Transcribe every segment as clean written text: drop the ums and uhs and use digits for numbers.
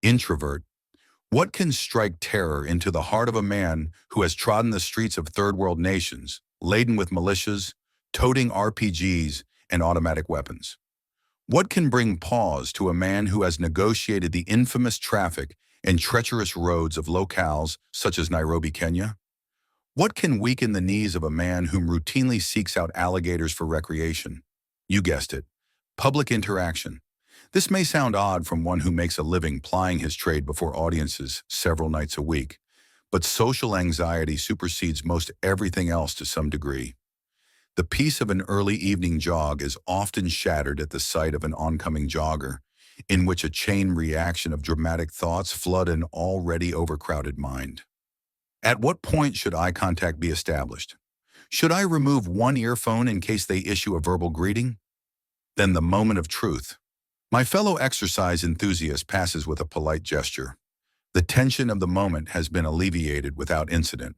Introvert. What can strike terror into the heart of a man who has trodden the streets of third world nations, laden with militias, toting RPGs and automatic weapons? What can bring pause to a man who has negotiated the infamous traffic and treacherous roads of locales such as Nairobi, Kenya? What can weaken the knees of a man whom routinely seeks out alligators for recreation? You guessed it, public interaction. This may sound odd from one who makes a living plying his trade before audiences several nights a week, but social anxiety supersedes most everything else to some degree. The peace of an early evening jog is often shattered at the sight of an oncoming jogger, in which a chain reaction of dramatic thoughts flood an already overcrowded mind. At what point should eye contact be established? Should I remove one earphone in case they issue a verbal greeting? Then the moment of truth. My fellow exercise enthusiast passes with a polite gesture. The tension of the moment has been alleviated without incident.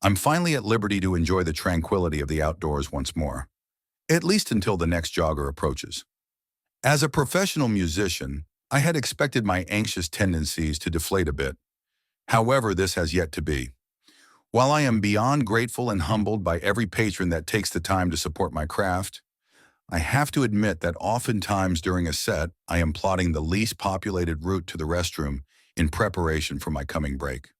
I'm finally at liberty to enjoy the tranquility of the outdoors once more, at least until the next jogger approaches. As a professional musician, I had expected my anxious tendencies to deflate a bit. However, this has yet to be. While I am beyond grateful and humbled by every patron that takes the time to support my craft, I have to admit that oftentimes during a set, I am plotting the least populated route to the restroom in preparation for my coming break.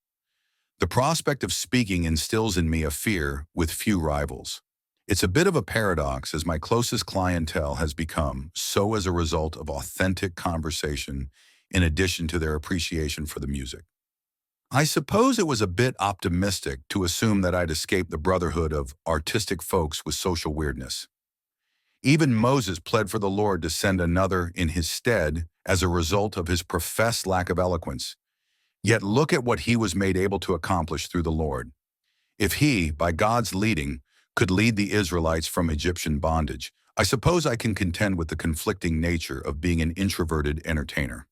The prospect of speaking instills in me a fear with few rivals. It's a bit of a paradox as my closest clientele has become so as a result of authentic conversation in addition to their appreciation for the music. I suppose it was a bit optimistic to assume that I'd escape the brotherhood of artistic folks with social weirdness. Even Moses pled for the Lord to send another in his stead as a result of his professed lack of eloquence. Yet look at what he was made able to accomplish through the Lord. If he, by God's leading, could lead the Israelites from Egyptian bondage, I suppose I can contend with the conflicting nature of being an introverted entertainer.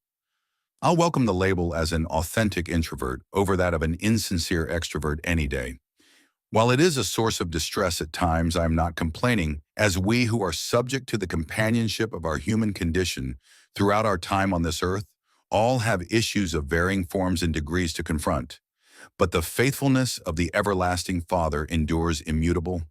I'll welcome the label as an authentic introvert over that of an insincere extrovert any day. While it is a source of distress at times, I am not complaining, as we who are subject to the companionship of our human condition throughout our time on this earth all have issues of varying forms and degrees to confront. But the faithfulness of the everlasting Father endures immutable,